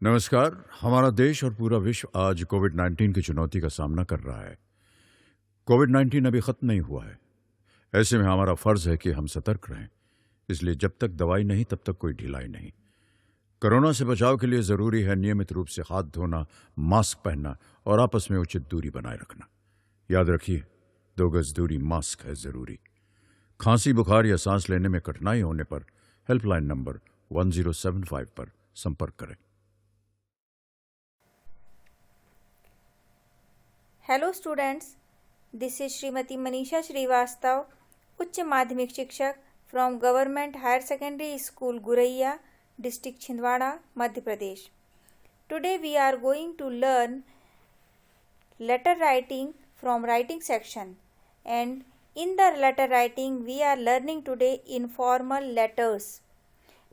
नमस्कार। हमारा देश और पूरा विश्व आज कोविड-19 की चुनौती का सामना कर रहा है। कोविड-19 अभी खत्म नहीं हुआ है। ऐसे में हमारा फर्ज है कि हम सतर्क रहें। इसलिए जब तक दवाई नहीं तब तक कोई ढिलाई नहीं। कोरोना से बचाव के लिए जरूरी है नियमित रूप से हाथ धोना, मास्क पहनना और आपस में उचित दूरी बनाए रखना। याद रखिए, 2 गज दूरी, मास्क है जरूरी। खांसी, बुखार या सांस लेने में कठिनाई होने पर हेल्पलाइन नंबर 1075 पर संपर्क करें। Hello students, this is Shrimati Manisha Shrivastava, उच्च माध्यमिक शिक्षक from government higher secondary school Guraiya, district Chhindwara, Madhya Pradesh. Today we are going to learn letter writing from writing section, and in the letter writing we are learning today informal letters.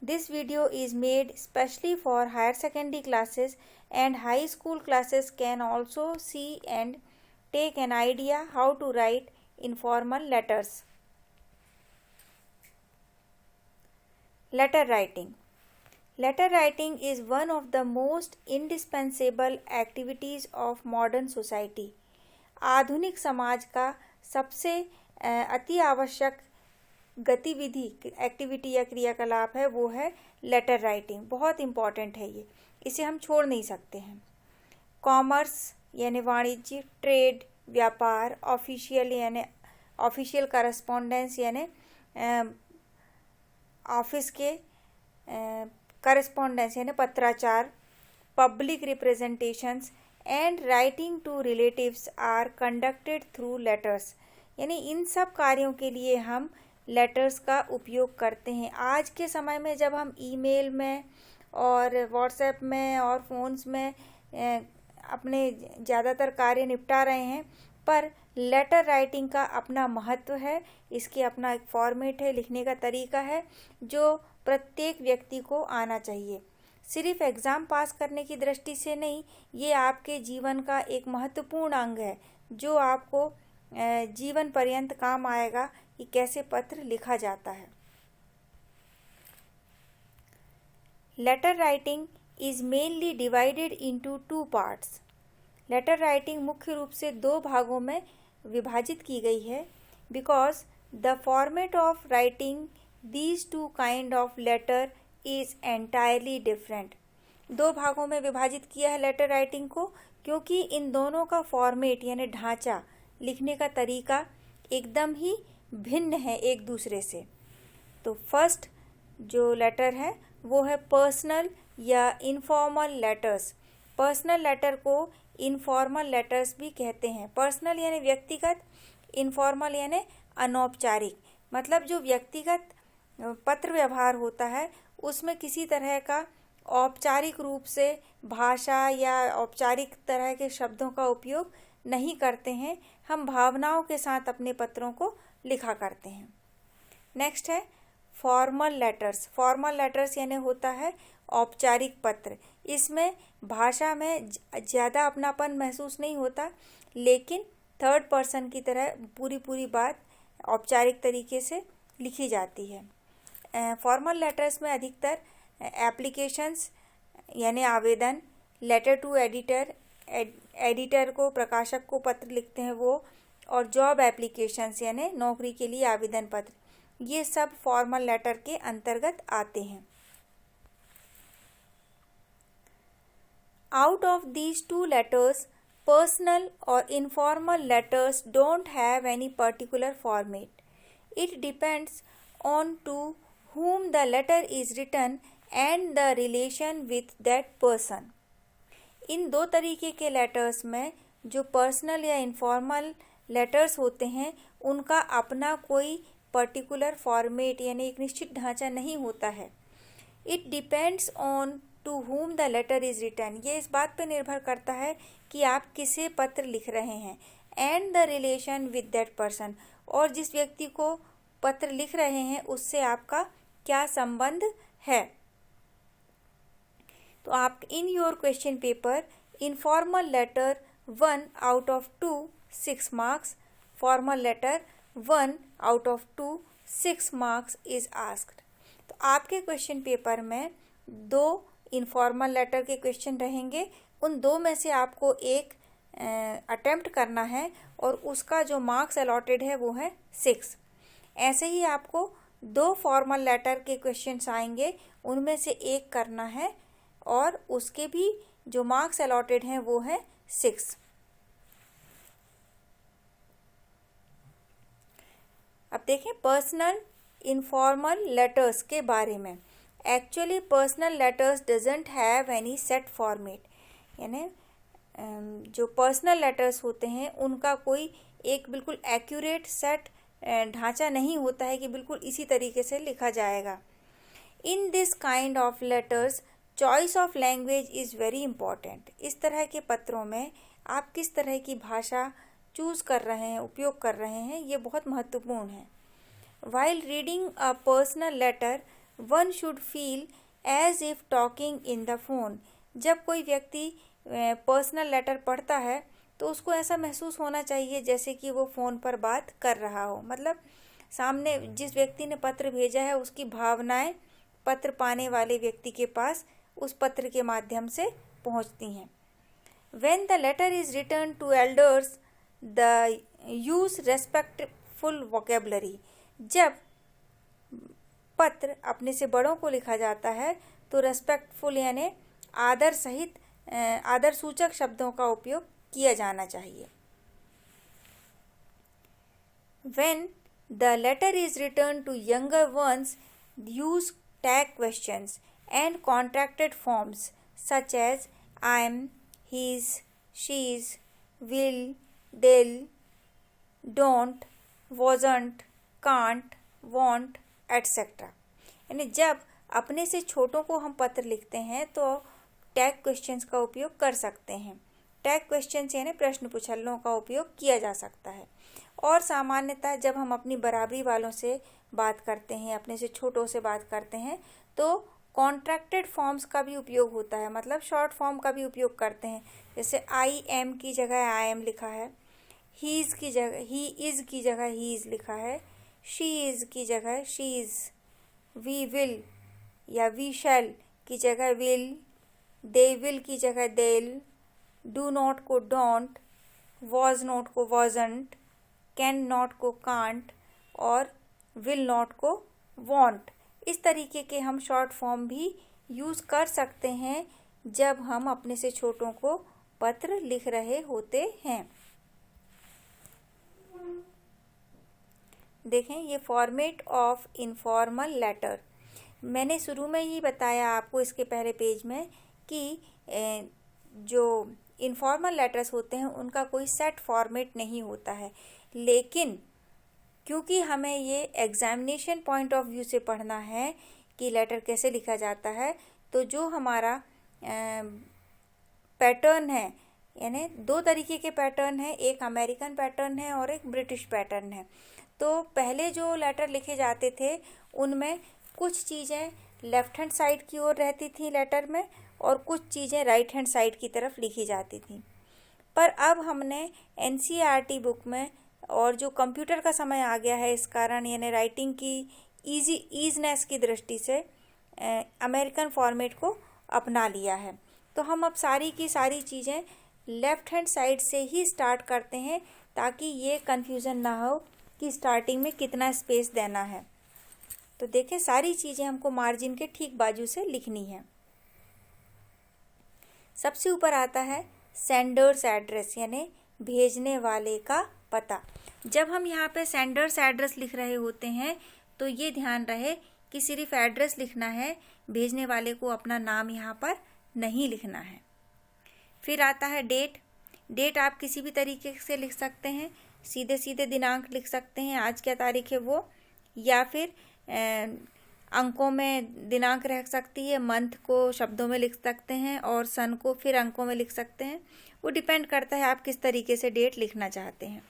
This video is made specially for higher secondary classes, and high school classes can also see and take an idea how to write informal letters. Letter writing. Letter writing is one of the most indispensable activities of modern society. आधुनिक समाज का सबसे अति आवश्यक गतिविधि, activity या क्रियाकलाप है वो है लेटर राइटिंग। बहुत इम्पॉर्टेंट है ये, इसे हम छोड़ नहीं सकते हैं। कॉमर्स यानी वाणिज्य, ट्रेड व्यापार, ऑफिशियल यानी ऑफिशियल करस्पॉन्डेंस यानी ऑफिस के करस्पॉन्डेंस यानी पत्राचार, public representations and writing to relatives are conducted through letters. यानी इन सब कार्यों के लिए हम लेटर्स का उपयोग करते हैं। आज के समय में जब हम ईमेल में और व्हाट्सएप में और फ़ोन्स में अपने ज़्यादातर कार्य निपटा रहे हैं, पर लेटर राइटिंग का अपना महत्व है, इसके अपना एक फॉर्मेट है, लिखने का तरीका है जो प्रत्येक व्यक्ति को आना चाहिए। सिर्फ एग्ज़ाम पास करने की दृष्टि से नहीं, ये आपके जीवन का एक महत्वपूर्ण अंग है जो आपको जीवन पर्यंत काम आएगा कि कैसे पत्र लिखा जाता है। Letter writing is mainly divided into 2 parts. Letter writing मुख्य रूप से 2 भागों में विभाजित की गई है, because the format of writing these 2 kind of letter is entirely different. 2 भागों में विभाजित किया है लेटर राइटिंग को, क्योंकि इन दोनों का फॉर्मेट यानी ढांचा, लिखने का तरीका एकदम ही भिन्न है एक दूसरे से। तो फर्स्ट जो लेटर है वो है पर्सनल या इनफॉर्मल लेटर्स। पर्सनल लेटर को इनफॉर्मल लेटर्स भी कहते हैं। पर्सनल यानी व्यक्तिगत, इनफॉर्मल यानी अनौपचारिक। मतलब जो व्यक्तिगत पत्र व्यवहार होता है उसमें किसी तरह का औपचारिक रूप से भाषा या औपचारिक तरह के शब्दों का उपयोग नहीं करते हैं। हम भावनाओं के साथ अपने पत्रों को लिखा करते हैं। नेक्स्ट है फॉर्मल लेटर्स। फॉर्मल लेटर्स यानी होता है औपचारिक पत्र। इसमें भाषा में ज़्यादा अपनापन महसूस नहीं होता, लेकिन थर्ड पर्सन की तरह पूरी बात औपचारिक तरीके से लिखी जाती है। फॉर्मल लेटर्स में अधिकतर एप्लीकेशंस यानी आवेदन, लेटर टू एडिटर, एडिटर को, प्रकाशक को पत्र लिखते हैं वो, और जॉब एप्लीकेशंस यानी नौकरी के लिए आवेदन पत्र, ये सब फॉर्मल लेटर के अंतर्गत आते हैं। Out of these 2 letters, personal और informal letters don't have any particular format. It depends on to whom the letter is written and the relation with that person. इन 2 तरीके के लेटर्स में जो पर्सनल या इनफॉर्मल लेटर्स होते हैं उनका अपना कोई पर्टिकुलर फॉर्मेट यानी एक निश्चित ढांचा नहीं होता है। It depends on to whom the letter is written. ये इस बात पर निर्भर करता है कि आप किसे पत्र लिख रहे हैं, and the relation with that person, और जिस व्यक्ति को पत्र लिख रहे हैं उससे आपका क्या संबंध है। तो आप in your question paper informal letter 1 out of 2 6 marks, formal letter 1 out of 2 6 marks is asked. तो आपके क्वेश्चन पेपर में 2 इनफॉर्मल लेटर के क्वेश्चन रहेंगे। उन दो में से आपको एक अटेम्प्ट करना है और उसका जो मार्क्स अलॉटेड है वो है 6। ऐसे ही आपको 2 फॉर्मल लेटर के क्वेश्चंस आएंगे, उनमें से एक करना है और उसके भी जो मार्क्स अलॉटेड हैं वो है 6। अब देखें पर्सनल इनफॉर्मल लेटर्स के बारे में। Actually personal letters doesn't have any set format, यानी जो पर्सनल लेटर्स होते हैं उनका कोई एक बिल्कुल एक्यूरेट सेट ढांचा नहीं होता है कि बिल्कुल इसी तरीके से लिखा जाएगा। In this kind of letters choice of language is very important. इस तरह के पत्रों में आप किस तरह की भाषा चूज़ कर रहे हैं, उपयोग कर रहे हैं, ये बहुत महत्वपूर्ण है। While reading a personal letter, one should feel as if talking in the phone. जब कोई व्यक्ति पर्सनल लेटर पढ़ता है तो उसको ऐसा महसूस होना चाहिए जैसे कि वो फ़ोन पर बात कर रहा हो। मतलब सामने जिस व्यक्ति ने पत्र भेजा है उसकी भावनाएं पत्र पाने वाले व्यक्ति के पास उस पत्र के माध्यम से पहुंचती हैं। When the letter is returned to elders, the use respectful vocabulary. जब पत्र अपने से बड़ों को लिखा जाता है तो रेस्पेक्टफुल यानी आदर सहित आदर सूचक शब्दों का उपयोग किया जाना चाहिए। When the letter is returned to younger ones, use tag questions and contracted forms such as I am, his, she's, will, will, don't, wasn't, can't, won't, etc. यानी जब अपने से छोटों को हम पत्र लिखते हैं तो टैग क्वेश्चंस का उपयोग कर सकते हैं। टैग क्वेश्चंस यानी प्रश्न पुछल्लों का उपयोग किया जा सकता है। और सामान्यतः जब हम अपनी बराबरी वालों से बात करते हैं, अपने से छोटों से बात करते हैं, तो कॉन्ट्रैक्टेड फॉर्म्स का भी उपयोग होता है, मतलब शॉर्ट फॉर्म का भी उपयोग करते हैं। जैसे आई एम की जगह आई एम लिखा है, ही इज़ की जगह ही इज़ की जगह ही इज़ लिखा है, शी इज़ की जगह शी इज़, वी विल या वी शैल की जगह विल, दे विल की जगह देल, डू नॉट को डोंट, वॉज नॉट को वॉजंट, कैन नॉट को कांट और विल नॉट को वॉन्ट। इस तरीके के हम शॉर्ट फॉर्म भी यूज़ कर सकते हैं जब हम अपने से छोटों को पत्र लिख रहे होते हैं। देखें ये फॉर्मेट ऑफ इनफॉर्मल लेटर। मैंने शुरू में ही बताया आपको इसके पहले पेज में कि जो इनफॉर्मल लेटर्स होते हैं उनका कोई सेट फॉर्मेट नहीं होता है, लेकिन क्योंकि हमें ये एग्जामिनेशन पॉइंट ऑफ व्यू से पढ़ना है कि लेटर कैसे लिखा जाता है, तो जो हमारा पैटर्न है, यानी 2 तरीके के पैटर्न है, एक अमेरिकन पैटर्न है और एक ब्रिटिश पैटर्न है। तो पहले जो लेटर लिखे जाते थे उनमें कुछ चीज़ें लेफ़्ट हैंड साइड की ओर रहती थी लेटर में और कुछ चीज़ें राइट हैंड साइड की तरफ लिखी जाती थी। पर अब हमने एनसीईआरटी बुक में और जो कंप्यूटर का समय आ गया है इस कारण, यानी राइटिंग की ईजनेस की दृष्टि से अमेरिकन फॉर्मेट को अपना लिया है। तो हम अब सारी की सारी चीज़ें लेफ़्ट हैंड साइड से ही स्टार्ट करते हैं ताकि ये कन्फ्यूज़न ना हो कि स्टार्टिंग में कितना स्पेस देना है। तो देखें सारी चीज़ें हमको मार्जिन के ठीक बाजू से लिखनी है। सबसे ऊपर आता है सेंडर्स एड्रेस, यानी भेजने वाले का पता। जब हम यहाँ पे सेंडर्स एड्रेस लिख रहे होते हैं तो ये ध्यान रहे कि सिर्फ एड्रेस लिखना है, भेजने वाले को अपना नाम यहाँ पर नहीं लिखना है। फिर आता है डेट। डेट आप किसी भी तरीके से लिख सकते हैं, सीधे सीधे दिनांक लिख सकते हैं, आज क्या तारीख है वो, या फिर अंकों में दिनांक रह सकती है, मंथ को शब्दों में लिख सकते हैं और सन को फिर अंकों में लिख सकते हैं। वो डिपेंड करता है आप किस तरीके से डेट लिखना चाहते हैं।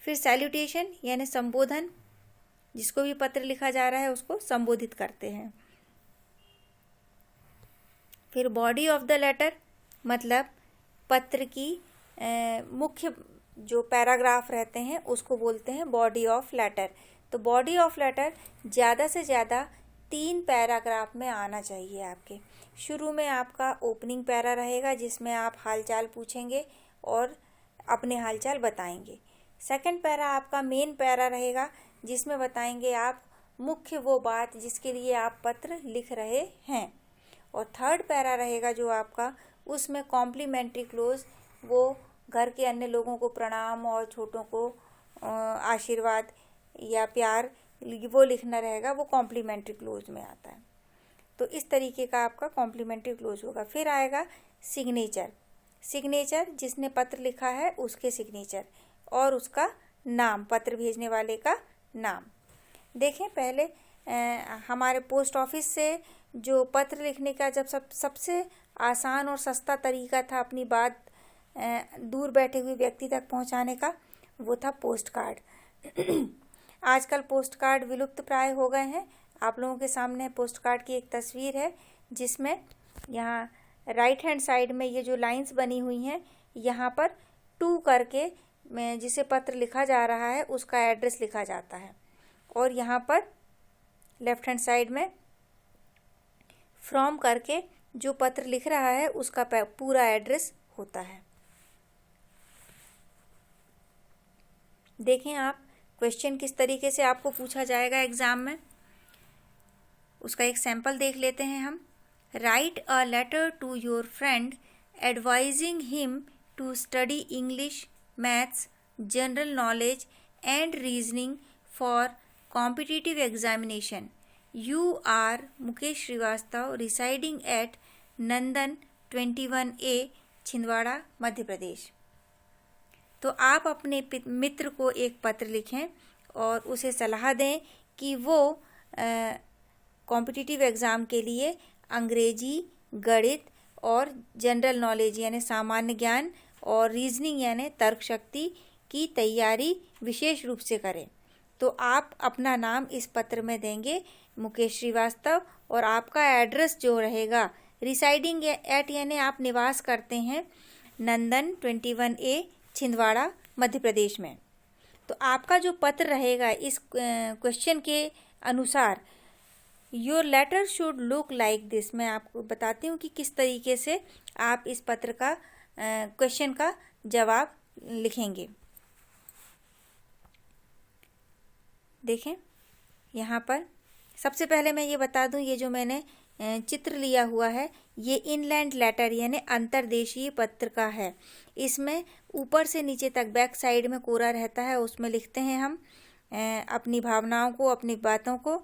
फिर सैल्यूटेशन यानी संबोधन, जिसको भी पत्र लिखा जा रहा है उसको संबोधित करते हैं। फिर बॉडी ऑफ द लेटर, मतलब पत्र की मुख्य जो पैराग्राफ रहते हैं उसको बोलते हैं बॉडी ऑफ लेटर। तो बॉडी ऑफ लेटर ज़्यादा से ज़्यादा 3 पैराग्राफ में आना चाहिए आपके। शुरू में आपका ओपनिंग पैरा रहेगा जिसमें आप हालचाल पूछेंगे और अपने हालचाल बताएंगे। सेकंड पैरा आपका मेन पैरा रहेगा जिसमें बताएंगे आप मुख्य वो बात जिसके लिए आप पत्र लिख रहे हैं। और थर्ड पैरा रहेगा जो आपका, उसमें कॉम्प्लीमेंट्री क्लोज, वो घर के अन्य लोगों को प्रणाम और छोटों को आशीर्वाद या प्यार, वो लिखना रहेगा, वो कॉम्प्लीमेंट्री क्लोज में आता है। तो इस तरीके का आपका कॉम्प्लीमेंट्री क्लोज होगा। फिर आएगा सिग्नेचर। सिग्नेचर जिसने पत्र लिखा है उसके सिग्नेचर और उसका नाम, पत्र भेजने वाले का नाम। देखें, पहले हमारे पोस्ट ऑफिस से जो पत्र लिखने का जब सबसे आसान और सस्ता तरीका था अपनी बात दूर बैठे हुए व्यक्ति तक पहुंचाने का, वो था पोस्ट कार्ड। आजकल पोस्ट कार्ड विलुप्त प्राय हो गए हैं। आप लोगों के सामने पोस्ट कार्ड की एक तस्वीर है जिसमें यहाँ राइट हैंड साइड में ये जो लाइंस बनी हुई हैं, यहाँ पर 2 करके जिसे पत्र लिखा जा रहा है उसका एड्रेस लिखा जाता है और यहाँ पर लेफ्ट हैंड साइड में फ्रॉम करके जो पत्र लिख रहा है उसका पूरा एड्रेस होता है। देखें आप क्वेश्चन किस तरीके से आपको पूछा जाएगा एग्जाम में, उसका एक सैंपल देख लेते हैं हम। Write a letter to your friend advising him to study English, maths, general knowledge and reasoning for competitive examination. You are Mukesh Shrivastava, residing at Nandan 21A, Chhindwara, Madhya Pradesh. तो आप अपने मित्र को एक पत्र लिखें और उसे सलाह दें कि वो कॉम्पिटिटिव एग्ज़ाम के लिए अंग्रेजी, गणित और जनरल नॉलेज यानी सामान्य ज्ञान और रीजनिंग यानी तर्क शक्ति की तैयारी विशेष रूप से करें। तो आप अपना नाम इस पत्र में देंगे, मुकेश श्रीवास्तव, और आपका एड्रेस जो रहेगा रिसाइडिंग एट यानी आप निवास करते हैं नंदन 21A, छिंदवाड़ा, मध्य प्रदेश में। तो आपका जो पत्र रहेगा इस क्वेश्चन के अनुसार, your letter should look like this. मैं आपको बताती हूँ कि किस तरीके से आप इस पत्र का क्वेश्चन का जवाब लिखेंगे। देखें, यहाँ पर सबसे पहले मैं ये बता दूं, ये जो मैंने चित्र लिया हुआ है ये इनलैंड लेटर यानी अंतर्देशीय पत्र का है। इसमें ऊपर से नीचे तक बैक साइड में कोरा रहता है, उसमें लिखते हैं हम अपनी भावनाओं को, अपनी बातों को।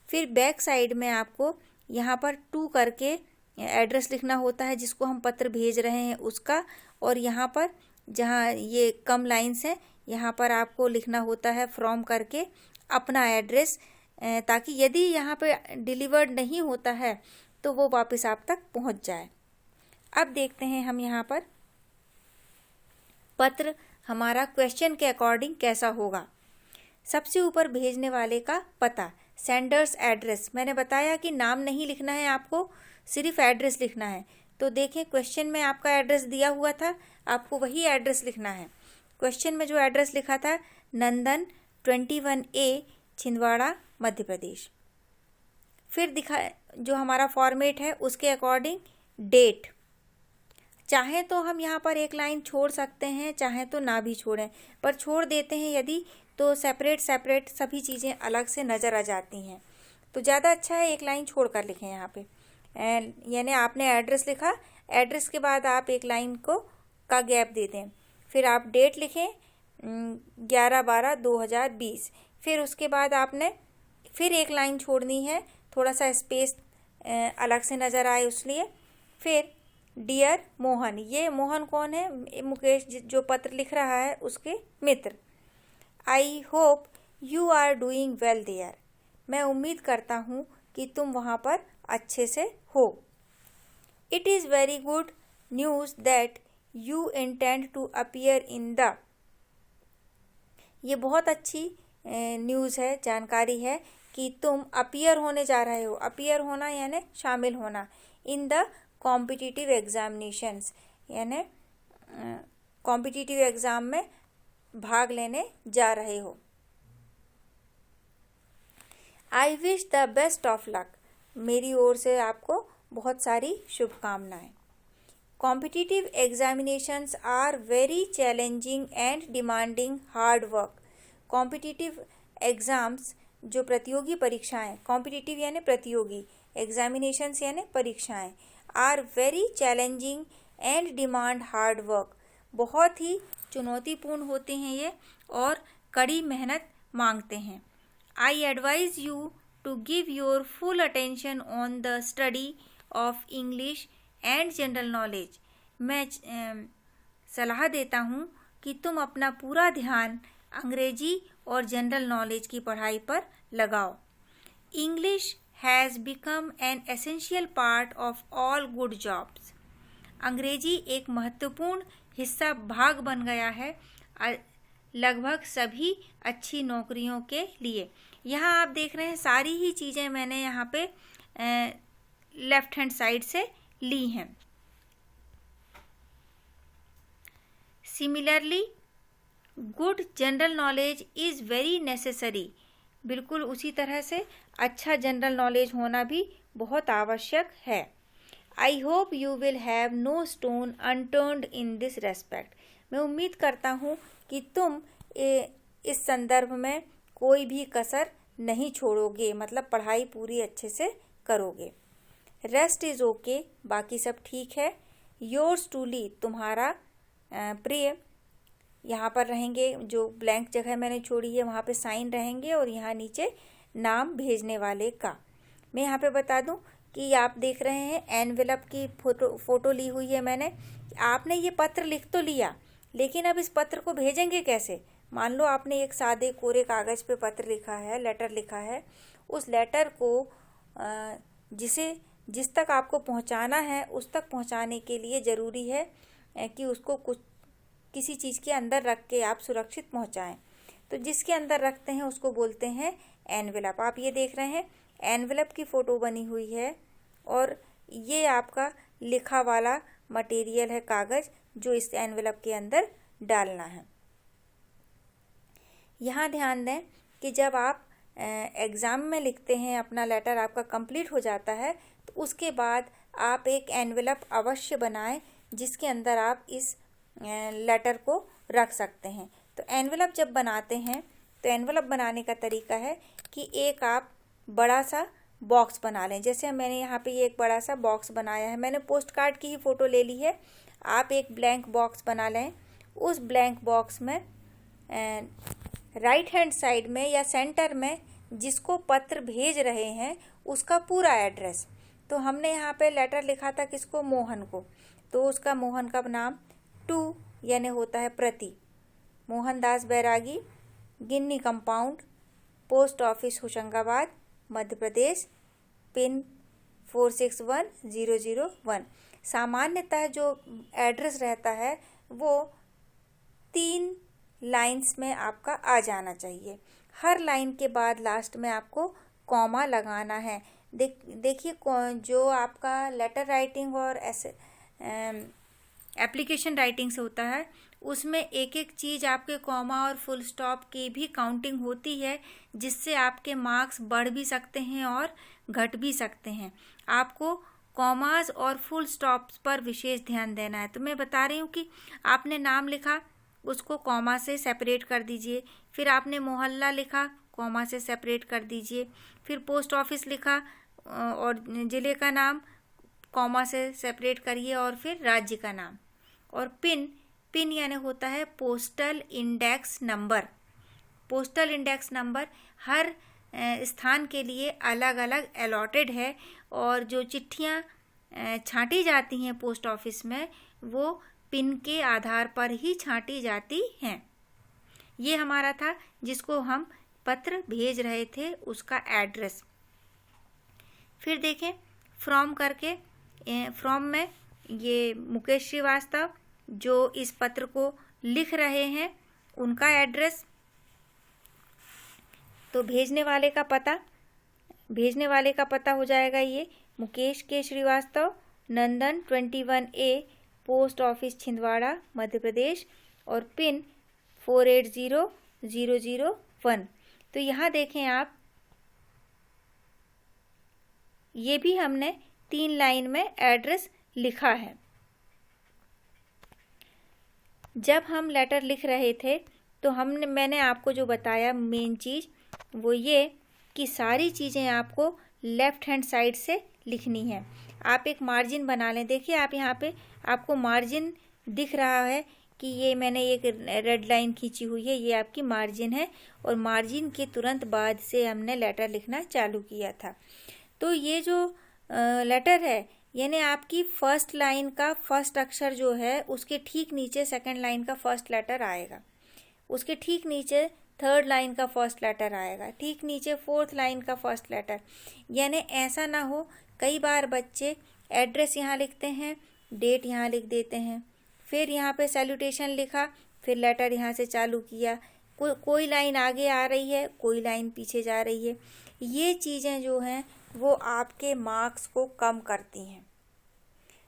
फिर बैक साइड में आपको यहाँ पर 2 करके एड्रेस लिखना होता है जिसको हम पत्र भेज रहे हैं उसका, और यहाँ पर जहाँ ये कम लाइन्स हैं यहाँ पर आपको लिखना होता है फ्रॉम करके अपना एड्रेस, ताकि यदि यहाँ पे डिलीवर्ड नहीं होता है तो वो वापस आप तक पहुँच जाए। अब देखते हैं हम यहाँ पर पत्र हमारा क्वेश्चन के अकॉर्डिंग कैसा होगा। सबसे ऊपर भेजने वाले का पता, सेंडर्स एड्रेस। मैंने बताया कि नाम नहीं लिखना है, आपको सिर्फ एड्रेस लिखना है। तो देखें, क्वेश्चन में आपका एड्रेस दिया हुआ था, आपको वही एड्रेस लिखना है। क्वेश्चन में जो एड्रेस लिखा था नंदन 21A, छिंदवाड़ा, मध्य प्रदेश। फिर जो हमारा फॉर्मेट है उसके अकॉर्डिंग डेट। चाहे तो हम यहाँ पर एक लाइन छोड़ सकते हैं, चाहे तो ना भी छोड़ें, पर छोड़ देते हैं यदि तो सेपरेट सभी चीज़ें अलग से नज़र आ जाती हैं। तो ज़्यादा अच्छा है एक लाइन छोड़ कर लिखें यहाँ पे। यानी आपने एड्रेस लिखा, एड्रेस के बाद आप एक लाइन का गैप दे दें। फिर आप डेट लिखें 11/12/2020। फिर उसके बाद आपने फिर एक लाइन छोड़नी है, थोड़ा सा स्पेस अलग से नज़र आए उसलिए। फिर डियर मोहन, ये मोहन कौन है? मुकेश जो पत्र लिख रहा है उसके मित्र। I hope you are doing well there, मैं उम्मीद करता हूँ कि तुम वहाँ पर अच्छे से हो। It is very good news that you intend to appear in the, ये बहुत अच्छी न्यूज़ है, जानकारी है कि तुम अपीयर होने जा रहे हो। अपीयर होना यानी शामिल होना। इन द कॉम्पिटिटिव एग्जामिनेशंस यानी कॉम्पिटिटिव एग्ज़ाम में भाग लेने जा रहे हो। I wish the best of luck, मेरी ओर से आपको बहुत सारी शुभकामनाएं। Competitive examinations are very challenging and demanding hard work. Competitive exams जो प्रतियोगी परीक्षाएं, कॉम्पिटिटिव यानी प्रतियोगी, एग्जामिनेशंस यानी परीक्षाएं, are very challenging and demand hard work, बहुत ही चुनौतीपूर्ण होते हैं ये और कड़ी मेहनत मांगते हैं। I advise you to give your full attention on the study of English and general knowledge. मैं सलाह देता हूँ कि तुम अपना पूरा ध्यान अंग्रेजी और जनरल नॉलेज की पढ़ाई पर लगाओ। English has become an essential part of all good jobs. अंग्रेजी एक महत्वपूर्ण हिस्सा भाग बन गया है लगभग सभी अच्छी नौकरियों के लिए। यहाँ आप देख रहे हैं सारी ही चीज़ें मैंने यहाँ पे लेफ्ट हैंड साइड से ली हैं। Similarly good general knowledge is very necessary. बिल्कुल उसी तरह से अच्छा जनरल नॉलेज होना भी बहुत आवश्यक है। I hope you will have no stone unturned in this respect. मैं उम्मीद करता हूँ कि तुम इस संदर्भ में कोई भी कसर नहीं छोड़ोगे, मतलब पढ़ाई पूरी अच्छे से करोगे। रेस्ट इज़ ओके, बाकी सब ठीक है। योर्स ट्रूली, तुम्हारा प्रिय। यहाँ पर रहेंगे, जो ब्लैंक जगह मैंने छोड़ी है वहाँ पे साइन रहेंगे और यहाँ नीचे नाम भेजने वाले का। मैं यहाँ पे बता दूँ कि आप देख रहे हैं एनवेलप की फ़ोटो ली हुई है मैंने। आपने ये पत्र लिख तो लिया, लेकिन अब इस पत्र को भेजेंगे कैसे? मान लो आपने एक सादे कोरे कागज़ पे पत्र लिखा है, लेटर लिखा है। उस लेटर को जिस तक आपको पहुंचाना है उस तक पहुंचाने के लिए ज़रूरी है कि उसको किसी चीज़ के अंदर रख के आप सुरक्षित पहुंचाएं। तो जिसके अंदर रखते हैं उसको बोलते हैं एनवेलप। आप ये देख रहे हैं एनवेलप की फ़ोटो बनी हुई है और ये आपका लिखा वाला मटेरियल है, कागज़, जो इस एनवेलप के अंदर डालना है। यहाँ ध्यान दें कि जब आप एग्ज़ाम में लिखते हैं, अपना लेटर आपका कंप्लीट हो जाता है, तो उसके बाद आप एक एनवेलप अवश्य बनाएं जिसके अंदर आप इस लेटर को रख सकते हैं। तो एनवेलप जब बनाते हैं तो एनवेलप बनाने का तरीका है कि एक आप बड़ा सा बॉक्स बना लें। जैसे मैंने यहाँ पे एक बड़ा सा बॉक्स बनाया है, मैंने पोस्ट कार्ड की ही फ़ोटो ले ली है। आप एक ब्लैंक बॉक्स बना लें। उस ब्लैंक बॉक्स में राइट हैंड साइड में या सेंटर में जिसको पत्र भेज रहे हैं उसका पूरा एड्रेस। तो हमने यहाँ पे लेटर लिखा था किसको? मोहन को। तो उसका मोहन का नाम टू यानी होता है प्रति, मोहनदास बैरागी, गिन्नी compound, post office Hoshangabad, Madhya Pradesh, pin 461001। सामान्यतः जो एड्रेस रहता है वो 3 लाइंस में आपका आ जाना चाहिए। हर लाइन के बाद लास्ट में आपको कॉमा लगाना है। देखिए जो आपका लेटर राइटिंग और ऐसे एप्लीकेशन राइटिंग से होता है उसमें एक एक चीज़ आपके कॉमा और फुल स्टॉप की भी काउंटिंग होती है, जिससे आपके मार्क्स बढ़ भी सकते हैं और घट भी सकते हैं। आपको कॉमास और फुल स्टॉप्स पर विशेष ध्यान देना है। तो मैं बता रही हूँ कि आपने नाम लिखा, उसको कॉमा से सेपरेट कर दीजिए। फिर आपने मोहल्ला लिखा, कॉमा से सेपरेट कर दीजिए। फिर पोस्ट ऑफिस लिखा और ज़िले का नाम कॉमा से सेपरेट करिए और फिर राज्य का नाम। और पिन यानी होता है postal index number. Postal index number हर स्थान के लिए अलग अलग अलॉटेड है और जो चिट्ठियाँ छांटी जाती हैं पोस्ट ऑफिस में वो पिन के आधार पर ही छांटी जाती हैं। ये हमारा था जिसको हम पत्र भेज रहे थे, उसका एड्रेस। फिर देखें फ्रॉम करके, फ्रॉम में ये मुकेश श्रीवास्तव जो इस पत्र को लिख रहे हैं उनका एड्रेस। तो भेजने वाले का पता हो जाएगा ये मुकेश के श्रीवास्तव, नंदन 21A, post office Chhindwara, Madhya प्रदेश, और पिन 480001। तो यहाँ देखें आप ये भी हमने 3 लाइन में एड्रेस लिखा है। जब हम लेटर लिख रहे थे तो मैंने आपको जो बताया मेन चीज़ वो ये कि सारी चीज़ें आपको लेफ़्ट हैंड साइड से लिखनी है। आप एक मार्जिन बना लें। देखिए आप यहाँ पे आपको मार्जिन दिख रहा है कि ये मैंने एक रेड लाइन खींची हुई है, ये आपकी मार्जिन है और मार्जिन के तुरंत बाद से हमने लेटर लिखना चालू किया था। तो ये जो लेटर है यानी आपकी फर्स्ट लाइन का फर्स्ट अक्षर जो है उसके ठीक नीचे सेकंड लाइन का फर्स्ट लेटर आएगा, उसके ठीक नीचे थर्ड लाइन का फर्स्ट लेटर आएगा, ठीक नीचे फोर्थ लाइन का फर्स्ट लेटर। यानी ऐसा ना हो, कई बार बच्चे एड्रेस यहाँ लिखते हैं, डेट यहाँ लिख देते हैं, फिर यहाँ पे सैल्यूटेशन लिखा, फिर लेटर यहाँ से चालू किया, कोई लाइन आगे आ रही है, कोई लाइन पीछे जा रही है। ये चीज़ें जो हैं वो आपके मार्क्स को कम करती हैं।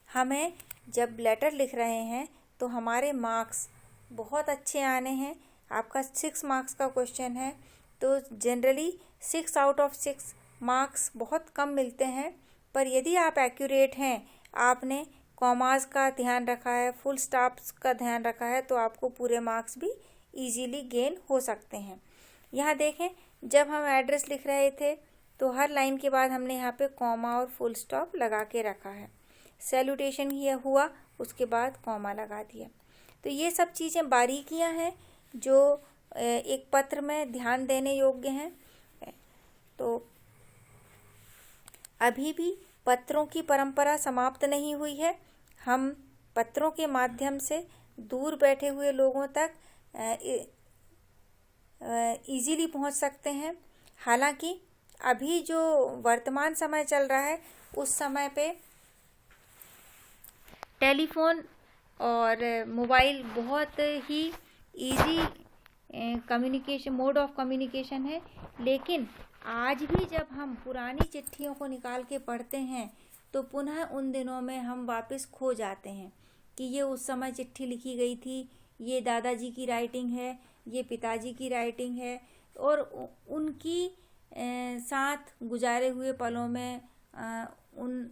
हमें जब लेटर लिख रहे हैं तो हमारे मार्क्स बहुत अच्छे आने हैं। आपका 6 मार्क्स का क्वेश्चन है तो जनरली 6 आउट ऑफ 6 मार्क्स बहुत कम मिलते हैं, पर यदि आप एक्यूरेट हैं, आपने कॉमास का ध्यान रखा है, फुल स्टॉप्स का ध्यान रखा है, तो आपको पूरे मार्क्स भी इजीली गेन हो सकते हैं। यहाँ देखें, जब हम एड्रेस लिख रहे थे तो हर लाइन के बाद हमने यहाँ पे कॉमा और फुल स्टॉप लगा के रखा है। सैल्यूटेशन ही हुआ, उसके बाद कॉमा लगा दिया। तो ये सब चीज़ें बारीकियाँ हैं जो एक पत्र में ध्यान देने योग्य हैं। तो अभी भी पत्रों की परंपरा समाप्त नहीं हुई है। हम पत्रों के माध्यम से दूर बैठे हुए लोगों तक इजीली पहुंच सकते हैं। हालांकि अभी जो वर्तमान समय चल रहा है उस समय पे टेलीफोन और मोबाइल बहुत ही easy communication mode of communication है, लेकिन आज भी जब हम पुरानी चिट्ठियों को निकाल के पढ़ते हैं तो पुनः उन दिनों में हम वापस खो जाते हैं कि ये उस समय चिट्ठी लिखी गई थी, ये दादाजी की राइटिंग है, ये पिताजी की राइटिंग है, और उनकी साथ गुजारे हुए पलों में उन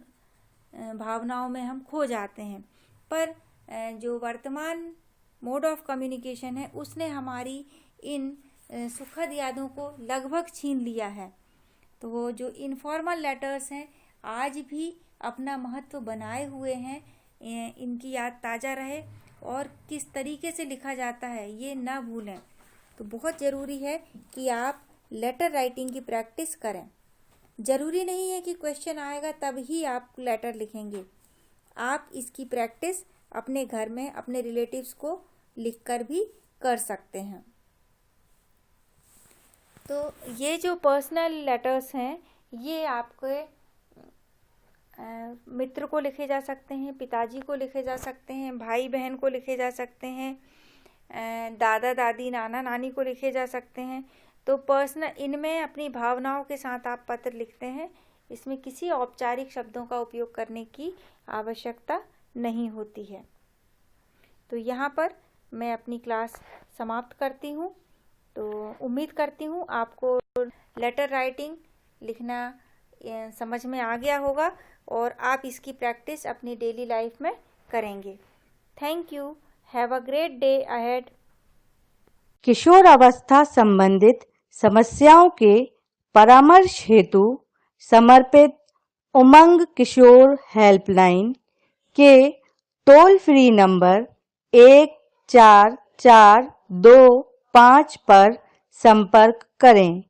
भावनाओं में हम खो जाते हैं। पर जो वर्तमान मोड ऑफ कम्युनिकेशन है उसने हमारी इन सुखद यादों को लगभग छीन लिया है। तो वो जो इनफॉर्मल लेटर्स हैं आज भी अपना महत्व बनाए हुए हैं। इनकी याद ताज़ा रहे और किस तरीके से लिखा जाता है ये ना भूलें। तो बहुत ज़रूरी है कि आप लेटर राइटिंग की प्रैक्टिस करें। ज़रूरी नहीं है कि क्वेश्चन आएगा तब ही आप लेटर लिखेंगे। आप इसकी प्रैक्टिस अपने घर में अपने रिलेटिव्स को लिखकर भी कर सकते हैं। तो ये जो पर्सनल लेटर्स हैं ये आपके मित्र को लिखे जा सकते हैं, पिताजी को लिखे जा सकते हैं, भाई बहन को लिखे जा सकते हैं, दादा दादी नाना नानी को लिखे जा सकते हैं। तो पर्सनल इनमें अपनी भावनाओं के साथ आप पत्र लिखते हैं। इसमें किसी औपचारिक शब्दों का उपयोग करने की आवश्यकता नहीं होती है। तो यहाँ पर मैं अपनी क्लास समाप्त करती हूँ। तो उम्मीद करती हूँ आपको लेटर राइटिंग लिखना समझ में आ गया होगा और आप इसकी प्रैक्टिस अपनी डेली लाइफ में करेंगे। Thank you. Have a great day ahead. किशोरावस्था संबंधित समस्याओं के परामर्श हेतु समर्पित उमंग किशोर हेल्पलाइन के टोल फ्री नंबर 144225 पर संपर्क करें।